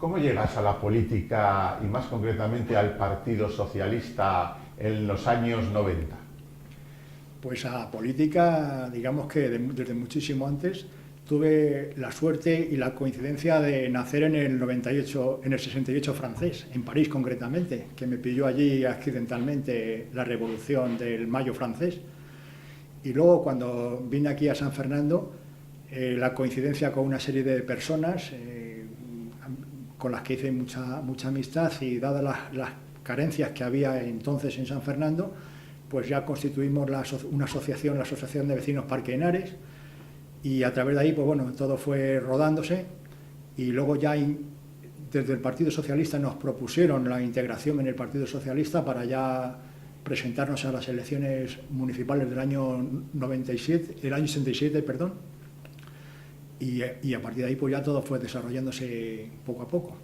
¿Cómo llegas a la política y más concretamente al Partido Socialista en los años 90? Pues a política, digamos que desde muchísimo antes, tuve la suerte y la coincidencia de nacer en el 98, en el 68 francés, en París concretamente, que me pilló allí accidentalmente la revolución del Mayo francés. Y luego cuando vine aquí a San Fernando, la coincidencia con una serie de personas con las que hice mucha amistad, y dadas las carencias que había entonces en San Fernando, pues ya constituimos una asociación, la Asociación de Vecinos Parque Henares, y a través de ahí, pues bueno, todo fue rodándose, y luego ya desde el Partido Socialista nos propusieron la integración en el Partido Socialista para ya presentarnos a las elecciones municipales del año 67, perdón, y a partir de ahí pues ya todo fue desarrollándose poco a poco.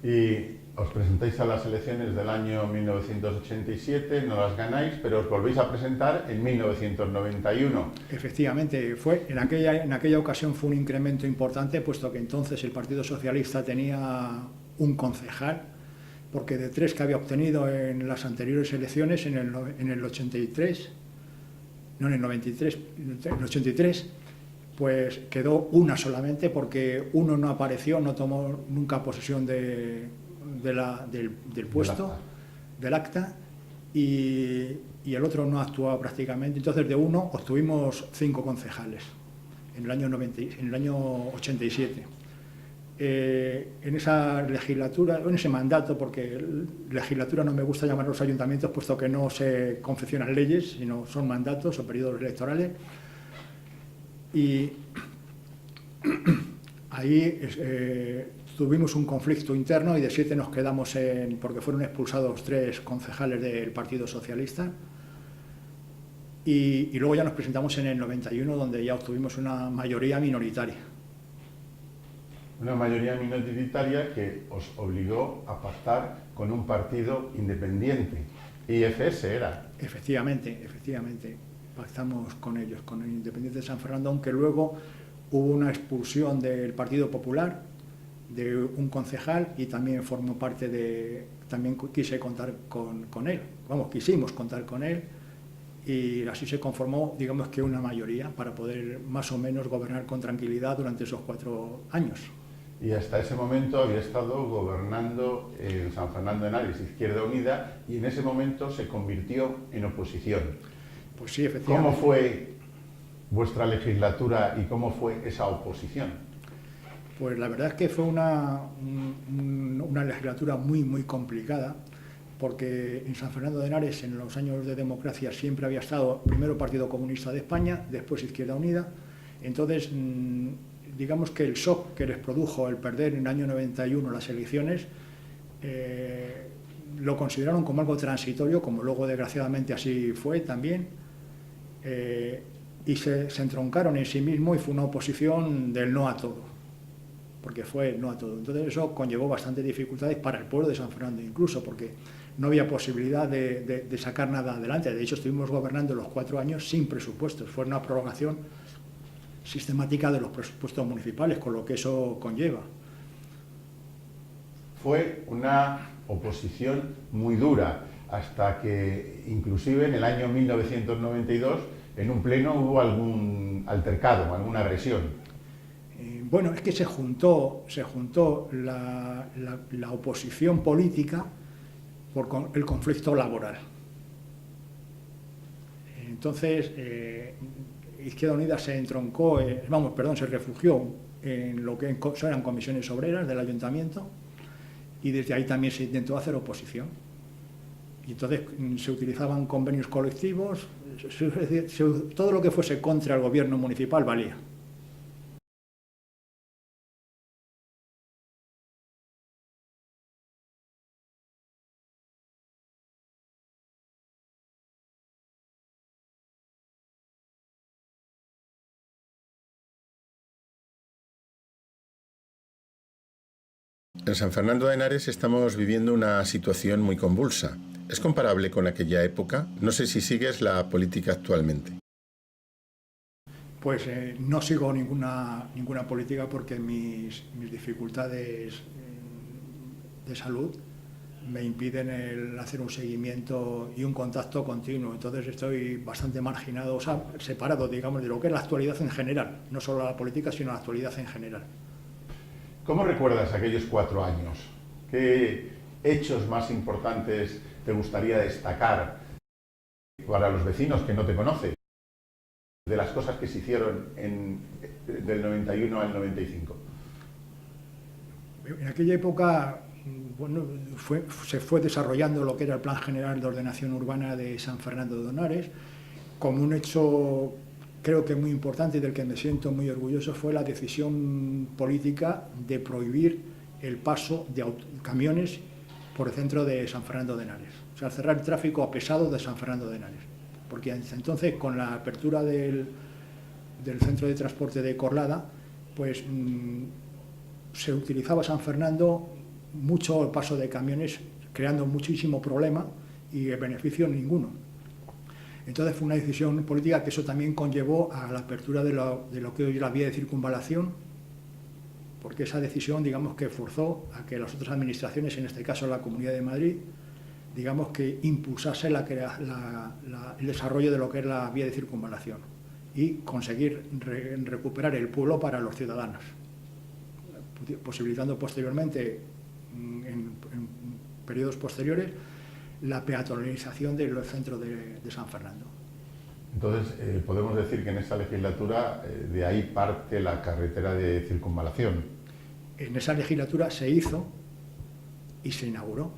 Y os presentáis a las elecciones del año 1987, no las ganáis, pero os volvéis a presentar en 1991. Efectivamente, en aquella ocasión fue un incremento importante, puesto que entonces el Partido Socialista tenía un concejal, porque de 3 que había obtenido en las anteriores elecciones, en el 83, no en el 93, en el 83, pues quedó una solamente, porque uno no apareció, no tomó nunca posesión del puesto, del acta, y el otro no actuaba prácticamente. Entonces de uno obtuvimos 5 concejales en el año 87. En esa legislatura, en ese mandato, porque legislatura no me gusta llamar a los ayuntamientos, puesto que no se confeccionan leyes, sino son mandatos o periodos electorales. Y ahí tuvimos un conflicto interno, y de 7 nos quedamos porque fueron expulsados 3 concejales del Partido Socialista, y luego ya nos presentamos en el 91, donde ya obtuvimos una mayoría minoritaria. Una mayoría minoritaria que os obligó a pactar con un partido independiente. IFS era. Efectivamente. Pactamos con ellos, con el Independiente de San Fernando, aunque luego hubo una expulsión del Partido Popular, de un concejal, y también formó parte también quise contar con él. Quisimos contar con él, y así se conformó, digamos que una mayoría, para poder más o menos gobernar con tranquilidad durante esos 4 años. Y hasta ese momento había estado gobernando en San Fernando de Henares, Izquierda Unida, y en ese momento se convirtió en oposición. Pues sí, efectivamente. ¿Cómo fue vuestra legislatura y cómo fue esa oposición? Pues la verdad es que fue una legislatura muy complicada, porque en San Fernando de Henares, en los años de democracia, siempre había estado primero Partido Comunista de España, después Izquierda Unida. Entonces, digamos que el shock que les produjo el perder en el año 91 las elecciones, lo consideraron como algo transitorio, como luego desgraciadamente así fue también, y se entroncaron en sí mismo, y fue una oposición del no a todo, porque fue no a todo. Entonces eso conllevó bastantes dificultades para el pueblo de San Fernando, incluso porque no había posibilidad de sacar nada adelante. De hecho, estuvimos gobernando los 4 años sin presupuestos. Fue una prorrogación sistemática de los presupuestos municipales, con lo que eso conlleva. Fue una oposición muy dura, hasta que inclusive en el año 1992 en un pleno hubo algún altercado, alguna agresión. Bueno, es que se juntó la oposición política por el conflicto laboral. Entonces, Izquierda Unida se refugió en lo que eran comisiones obreras del ayuntamiento, y desde ahí también se intentó hacer oposición. Y entonces se utilizaban convenios colectivos, todo lo que fuese contra el gobierno municipal valía. En San Fernando de Henares estamos viviendo una situación muy convulsa. ¿Es comparable con aquella época? No sé si sigues la política actualmente. Pues no sigo ninguna política porque mis dificultades de salud me impiden el hacer un seguimiento y un contacto continuo. Entonces estoy bastante marginado, o sea, separado, digamos, de lo que es la actualidad en general, no solo la política, sino la actualidad en general. ¿Cómo recuerdas aquellos 4 años? ¿Qué hechos más importantes te gustaría destacar para los vecinos que no te conocen? De las cosas que se hicieron del 91 al 95. En aquella época, bueno, se fue desarrollando lo que era el Plan General de Ordenación Urbana de San Fernando de Henares. Como un hecho, creo que muy importante y del que me siento muy orgulloso, fue la decisión política de prohibir el paso de camiones por el centro de San Fernando de Henares. O sea, cerrar el tráfico a pesado de San Fernando de Henares. Porque entonces, con la apertura del centro de transporte de Corlada, pues se utilizaba San Fernando mucho el paso de camiones, creando muchísimo problema y beneficio ninguno. Entonces fue una decisión política que eso también conllevó a la apertura de lo que hoy es la vía de circunvalación, porque esa decisión, digamos, que forzó a que las otras administraciones, en este caso la Comunidad de Madrid, digamos, que impulsase el desarrollo de lo que es la vía de circunvalación y conseguir recuperar el pueblo para los ciudadanos, posibilitando posteriormente, en periodos posteriores, la peatonalización del centro de San Fernando. Entonces, podemos decir que en esa legislatura de ahí parte la carretera de circunvalación. En esa legislatura se hizo y se inauguró.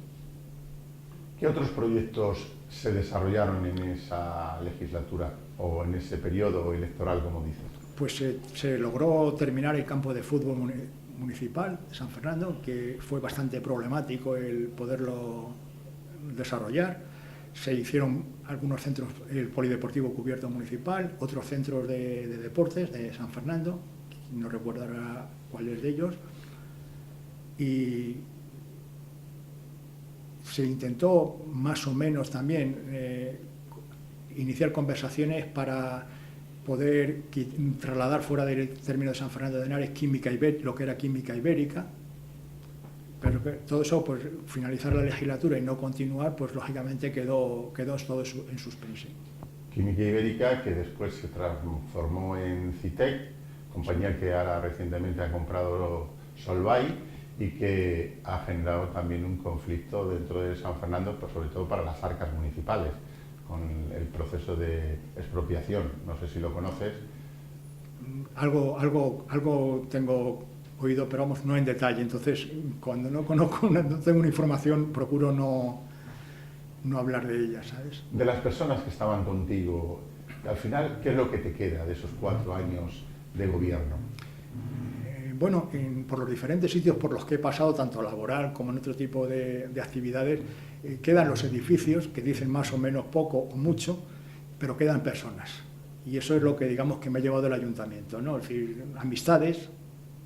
¿Qué otros proyectos se desarrollaron en esa legislatura o en ese periodo electoral, como dices? Pues se logró terminar el campo de fútbol municipal de San Fernando, que fue bastante problemático el poderlo desarrollar. Se hicieron algunos centros, el polideportivo cubierto municipal, otros centros de deportes de San Fernando, no recuerdo ahora cuáles de ellos, y se intentó más o menos también iniciar conversaciones para poder trasladar fuera del término de San Fernando de Henares lo que era química ibérica, pero todo eso, pues finalizar la legislatura y no continuar, pues lógicamente quedó todo en suspense. Química Ibérica, que después se transformó en Citec, compañía que ahora recientemente ha comprado Solvay y que ha generado también un conflicto dentro de San Fernando, pues sobre todo para las arcas municipales, con el proceso de expropiación. No sé si lo conoces. Algo tengo oído, pero vamos, no en detalle. Entonces, cuando no conozco, no tengo una información, procuro no hablar de ella, ¿sabes? De las personas que estaban contigo, al final, ¿qué es lo que te queda de esos 4 años de gobierno? Bueno, por los diferentes sitios por los que he pasado, tanto laboral como en otro tipo de actividades, quedan los edificios que dicen más o menos poco o mucho, pero quedan personas. Y eso es lo que, digamos, que me ha llevado el ayuntamiento, ¿no? Es decir, amistades,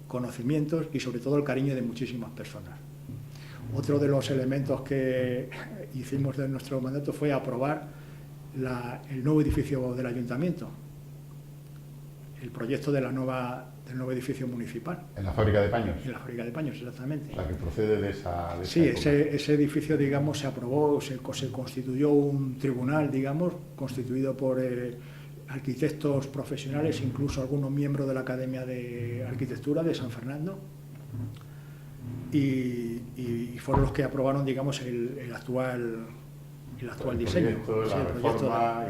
conocimientos y sobre todo el cariño de muchísimas personas. Otro de los elementos que hicimos de nuestro mandato fue aprobar el nuevo edificio del ayuntamiento, el proyecto del nuevo edificio municipal. ¿En la fábrica de paños? En la fábrica de paños, exactamente. La que procede de esa sí, ese edificio, digamos, se aprobó, se constituyó un tribunal, digamos, constituido por arquitectos profesionales, incluso algunos miembros de la Academia de Arquitectura de San Fernando, y fueron los que aprobaron, digamos, el actual diseño. La reforma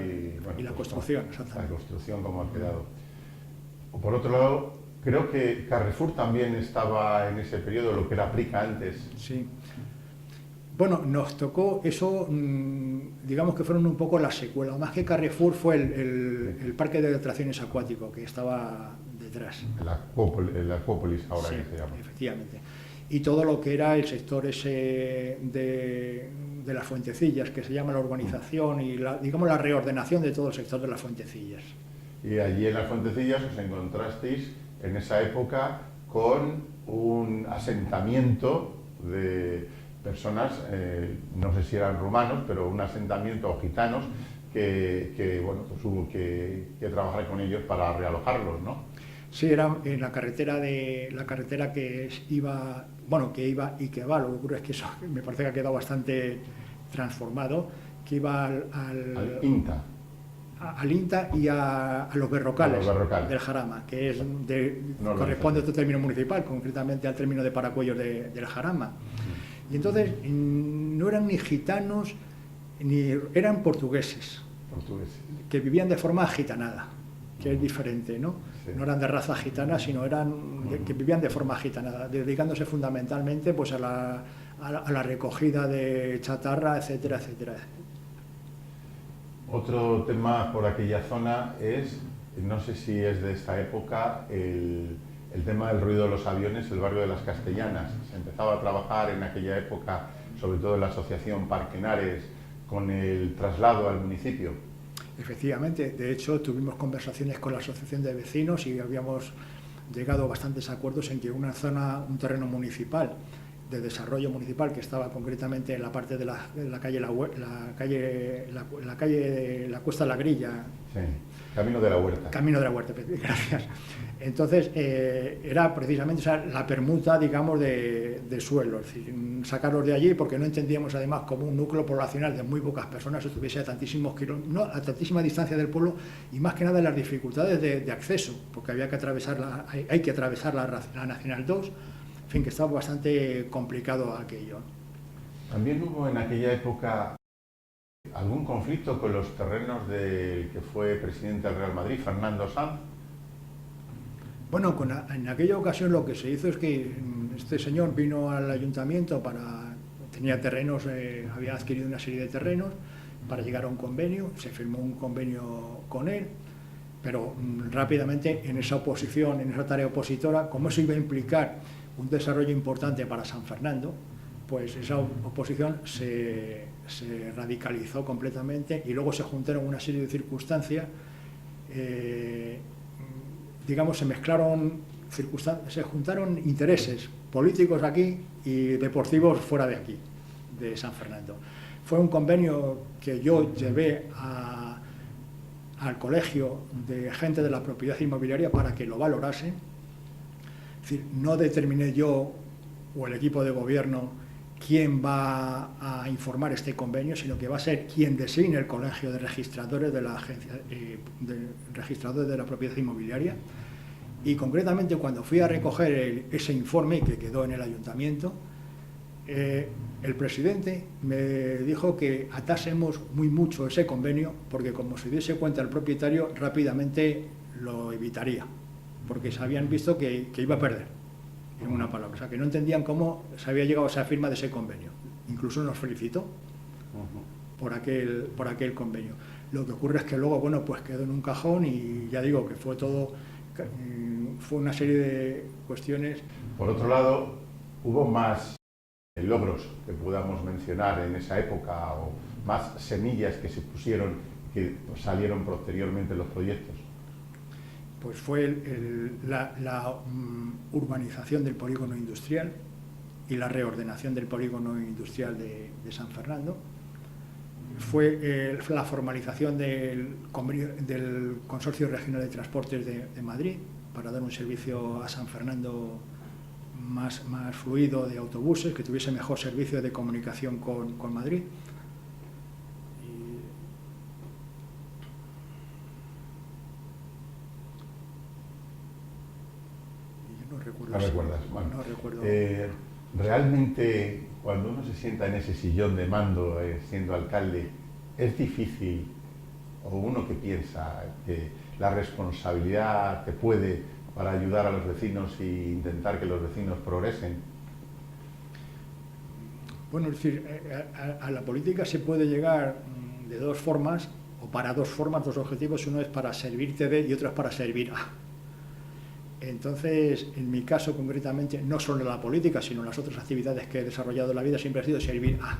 y la construcción, exactamente. La construcción, como ha quedado. Por otro lado, creo que Carrefour también estaba en ese periodo, lo que era Prica antes. Sí. Bueno, nos tocó eso, digamos que fueron un poco la secuela. Más que Carrefour fue el parque de atracciones acuático que estaba detrás. El Acuópolis ahora, sí, que se llama. Efectivamente. Y todo lo que era el sector ese de las fuentecillas, que se llama la urbanización y digamos la reordenación de todo el sector de las fuentecillas. Y allí en las fuentecillas os encontrasteis en esa época con un asentamiento de personas, no sé si eran rumanos, pero un asentamiento o gitanos bueno, pues hubo que trabajar con ellos para realojarlos, ¿no? Sí, era en la carretera que iba, bueno, que iba y que va. Lo que ocurre es que eso me parece que ha quedado bastante transformado, que iba Al INTA. al INTA y a los berrocales, del Jarama, que es corresponde a otro término municipal, concretamente al término de Paracuellos del Jarama. Y entonces no eran ni gitanos, ni eran portugueses, que vivían de forma gitanada, que es diferente, ¿no? Sí. No eran de raza gitana, sino eran que vivían de forma gitanada, dedicándose fundamentalmente pues a la recogida de chatarra, etcétera, etcétera. Otro tema por aquella zona es, no sé si es de esta época, el tema del ruido de los aviones, el barrio de las Castellanas. Se empezaba a trabajar en aquella época, sobre todo en la asociación Parque Henares, con el traslado al municipio. Efectivamente, de hecho tuvimos conversaciones con la asociación de vecinos y habíamos llegado a bastantes acuerdos en que una zona, un terreno municipal, de desarrollo municipal, que estaba concretamente en la parte de la calle la Cuesta de la Grilla. Sí, Camino de la Huerta. Camino de la Huerta, gracias. Entonces, era precisamente la permuta, digamos, de suelos, es decir, sacarlos de allí, porque no entendíamos además como un núcleo poblacional de muy pocas personas estuviese a tantísima distancia del pueblo, y más que nada las dificultades de acceso, porque había que atravesar hay que atravesar la Nacional 2. En fin, que estaba bastante complicado aquello. También hubo en aquella época algún conflicto con los terrenos del que fue presidente del Real Madrid, Fernando Sanz. Bueno, en aquella ocasión lo que se hizo es que este señor vino al ayuntamiento tenía terrenos, había adquirido una serie de terrenos para llegar a un convenio, se firmó un convenio con él, pero rápidamente en esa oposición, en esa tarea opositora, como eso iba a implicar un desarrollo importante para San Fernando, pues esa oposición se radicalizó completamente y luego se juntaron una serie de circunstancias, digamos, se juntaron intereses políticos aquí y deportivos fuera de aquí, de San Fernando. Fue un convenio que yo llevé al colegio de gente de la propiedad inmobiliaria para que lo valorasen. Es decir, no determiné yo o el equipo de gobierno quién va a informar este convenio, sino que va a ser quien designe el colegio de registradores de la agencia de registradores de la propiedad inmobiliaria. Y concretamente cuando fui a recoger ese informe que quedó en el ayuntamiento, el presidente me dijo que atásemos muy mucho ese convenio, porque como se diese cuenta el propietario rápidamente lo evitaría, porque se habían visto que iba a perder, en una palabra. O sea, que no entendían cómo se había llegado a esa firma de ese convenio. Incluso nos felicitó por aquel convenio. Lo que ocurre es que luego, bueno, pues quedó en un cajón y ya digo que fue una serie de cuestiones. Por otro lado, hubo más logros que podamos mencionar en esa época, o más semillas que se pusieron, que salieron posteriormente los proyectos. Pues fue la urbanización del polígono industrial y la reordenación del polígono industrial de San Fernando. Fue la formalización del Consorcio Regional de Transportes de Madrid para dar un servicio a San Fernando más fluido de autobuses, que tuviese mejor servicio de comunicación con Madrid. No recuerdas. Bueno, no recuerdo. Realmente, cuando uno se sienta en ese sillón de mando, siendo alcalde, es difícil, o uno que piensa que la responsabilidad te puede para ayudar a los vecinos e intentar que los vecinos progresen. Bueno, es decir, a la política se puede llegar de dos formas, o para dos formas, dos objetivos. Uno es para servirte de y otro es para servir a. Entonces, en mi caso concretamente, no solo la política, sino las otras actividades que he desarrollado en la vida siempre ha sido servir a.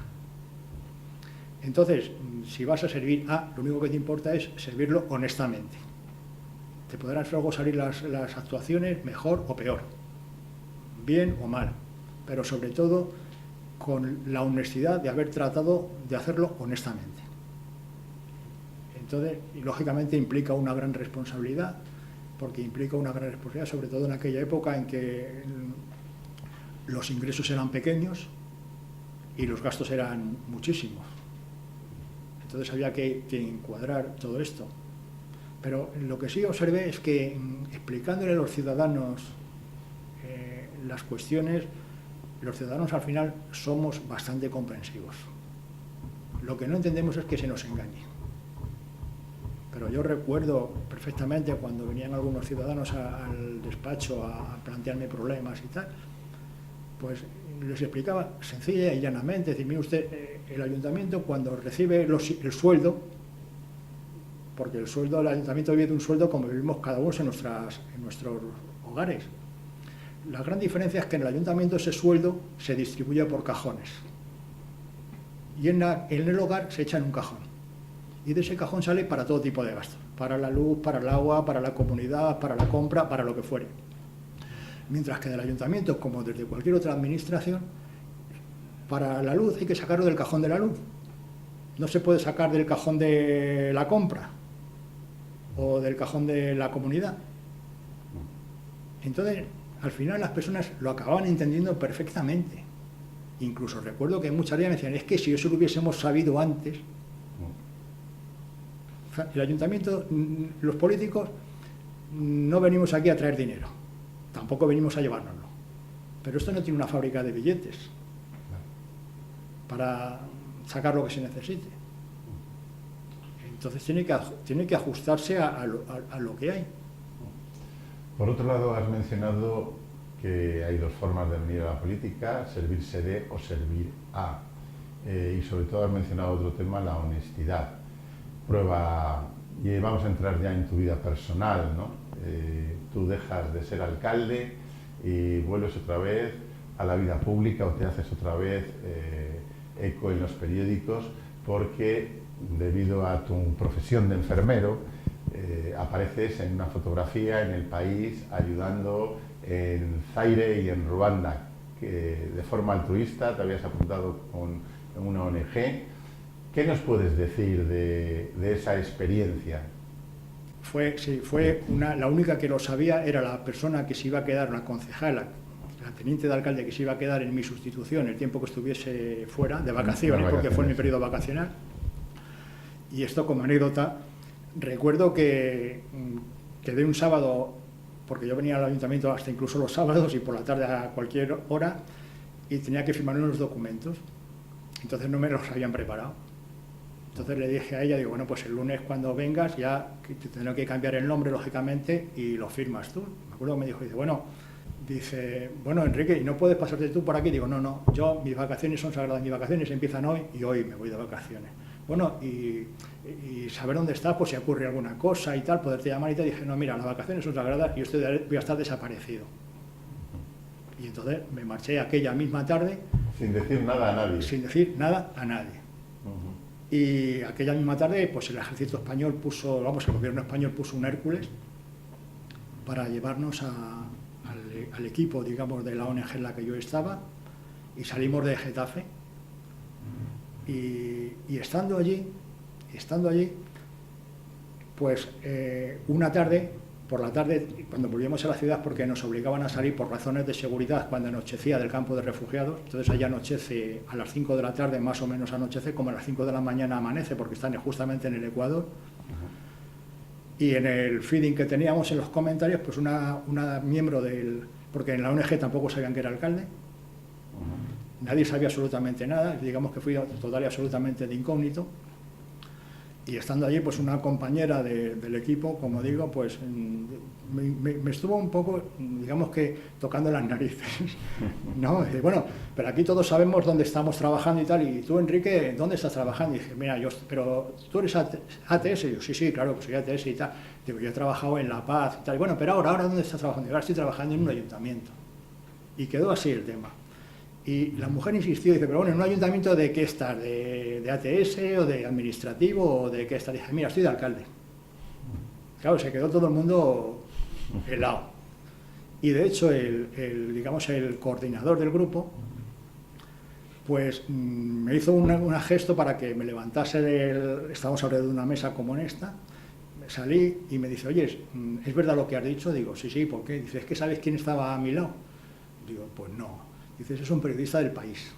Entonces, si vas a servir a, lo único que te importa es servirlo honestamente. Te podrán luego salir las actuaciones mejor o peor, bien o mal, pero sobre todo con la honestidad de haber tratado de hacerlo honestamente. Entonces, y lógicamente implica una gran responsabilidad, porque implica una gran responsabilidad, sobre todo en aquella época en que los ingresos eran pequeños y los gastos eran muchísimos. Entonces había que encuadrar todo esto. Pero lo que sí observé es que explicándole a los ciudadanos las cuestiones, los ciudadanos al final somos bastante comprensivos. Lo que no entendemos es que se nos engañe. Pero yo recuerdo perfectamente cuando venían algunos ciudadanos al despacho a plantearme problemas y tal, pues les explicaba sencilla y llanamente, decir, mire usted, el ayuntamiento cuando recibe el sueldo, porque el sueldo, el ayuntamiento vive de un sueldo como vivimos cada uno en nuestros hogares. La gran diferencia es que en el ayuntamiento ese sueldo se distribuye por cajones y en el hogar se echa en un cajón y de ese cajón sale para todo tipo de gastos, para la luz, para el agua, para la comunidad, para la compra, para lo que fuere. Mientras que del ayuntamiento, como desde cualquier otra administración, para la luz hay que sacarlo del cajón de la luz. No se puede sacar del cajón de la compra o del cajón de la comunidad. Entonces, al final las personas lo acababan entendiendo perfectamente. Incluso recuerdo que muchas veces me decían, es que si eso lo hubiésemos sabido antes. O sea, el ayuntamiento, los políticos, no venimos aquí a traer dinero. Tampoco venimos a llevárnoslo. Pero esto no tiene una fábrica de billetes para sacar lo que se necesite. Entonces tiene que ajustarse a lo que hay. Por otro lado, has mencionado que hay dos formas de venir a la política, servirse de o servir a. Y sobre todo has mencionado otro tema, la honestidad. Prueba, y vamos a entrar ya en tu vida personal, ¿no? Tú dejas de ser alcalde y vuelves otra vez a la vida pública o te haces otra vez eco en los periódicos porque debido a tu profesión de enfermero apareces en una fotografía en El País ayudando en Zaire y en Ruanda, que de forma altruista te habías apuntado con una ONG. ¿Qué nos puedes decir de esa experiencia? La única que lo sabía era la persona que se iba a quedar, una concejala, la teniente de alcalde que se iba a quedar en mi sustitución el tiempo que estuviese fuera, de vacaciones, porque fue en mi periodo vacacional. Y esto como anécdota, recuerdo que quedé un sábado, porque yo venía al ayuntamiento hasta incluso los sábados y por la tarde a cualquier hora, y tenía que firmar unos documentos. Entonces no me los habían preparado. Entonces le dije a ella, digo, bueno, pues el lunes cuando vengas ya te tendré que cambiar el nombre, lógicamente, y lo firmas tú. Me acuerdo que me dijo, dice, bueno, Enrique, ¿y no puedes pasarte tú por aquí? Digo, no, mis vacaciones son sagradas, mis vacaciones empiezan hoy y hoy me voy de vacaciones. Bueno, y saber dónde estás, pues si ocurre alguna cosa y tal, poderte llamar y te dije, no, mira, las vacaciones son sagradas y yo voy a estar desaparecido. Y entonces me marché aquella misma tarde. Sin decir nada a nadie. Sin decir nada a nadie. Y aquella misma tarde, pues el ejército español el gobierno español puso un Hércules para llevarnos al equipo, digamos, de la ONG en la que yo estaba, y salimos de Getafe. Y estando allí, pues una tarde, por la tarde, cuando volvíamos a la ciudad, porque nos obligaban a salir por razones de seguridad cuando anochecía del campo de refugiados, entonces allá anochece a las 5 de la tarde, más o menos anochece, como a las 5 de la mañana amanece, porque están justamente en el Ecuador. Y en el feeding que teníamos en los comentarios, pues una miembro porque en la ONG tampoco sabían que era alcalde, nadie sabía absolutamente nada, digamos que fui total y absolutamente de incógnito. Y estando allí, pues una compañera del equipo, como digo, pues me estuvo un poco, digamos que, tocando las narices, ¿no? Dice, bueno, pero aquí todos sabemos dónde estamos trabajando y tal, y tú, Enrique, ¿dónde estás trabajando? Y dije, mira, pero tú eres ATS, y yo, sí, claro, pues soy ATS y tal. Digo, yo he trabajado en La Paz y tal, y bueno, pero ahora ¿dónde estás trabajando? Y ahora estoy trabajando en un ayuntamiento. Y quedó así el tema. Y la mujer insistió, dice, pero bueno, ¿en un ayuntamiento de qué estás? ¿De ATS o de administrativo o de qué estás? Dije, mira, estoy de alcalde. Claro, se quedó todo el mundo helado. Y de hecho, el coordinador del grupo Pues me hizo un gesto para que me levantase estábamos alrededor de una mesa como en esta, salí y me dice, oye, ¿es verdad lo que has dicho? Digo, sí, sí, ¿por qué? Dice, ¿es que sabes quién estaba a mi lado? Digo, pues no. Dice, es un periodista del País.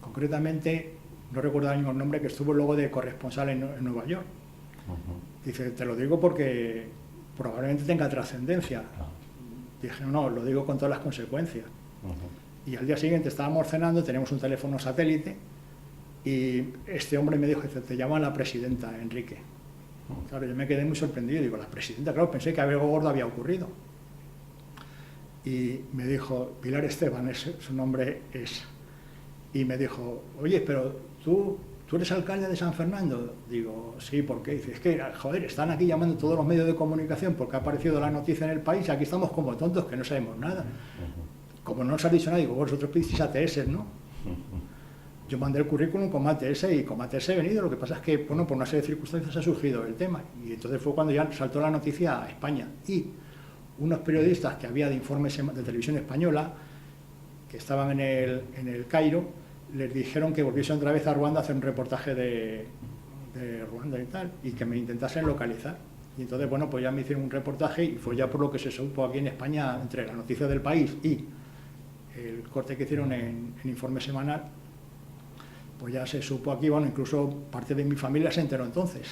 Concretamente, no recuerdo el mismo nombre, que estuvo luego de corresponsal en Nueva York. Dice, te lo digo porque probablemente tenga trascendencia. Dije, no, lo digo con todas las consecuencias. Y al día siguiente estábamos cenando, tenemos un teléfono satélite, y este hombre me dijo, te llama la presidenta, Enrique. Claro, yo me quedé muy sorprendido, digo, la presidenta, claro, pensé que algo gordo había ocurrido. Y me dijo, Pilar Esteban, su nombre es. Y me dijo, oye, pero tú eres alcalde de San Fernando. Digo, sí, ¿por qué? Dice, es que, joder, están aquí llamando todos los medios de comunicación porque ha aparecido la noticia en el país, aquí estamos como tontos que no sabemos nada. Como no os ha dicho nada, digo, vosotros pedís ATS, ¿no? Yo mandé el currículum con ATS y con ATS he venido, lo que pasa es que, bueno, por una serie de circunstancias ha surgido el tema. Y entonces fue cuando ya saltó la noticia a España. Y unos periodistas que había de Informes de Televisión Española, que estaban en el Cairo, les dijeron que volviesen otra vez a Ruanda a hacer un reportaje de Ruanda y tal, y que me intentasen localizar. Y entonces, bueno, pues ya me hicieron un reportaje y fue ya por lo que se supo aquí en España, entre la noticia del País y el corte que hicieron en Informe Semanal, pues ya se supo aquí, bueno, incluso parte de mi familia se enteró entonces.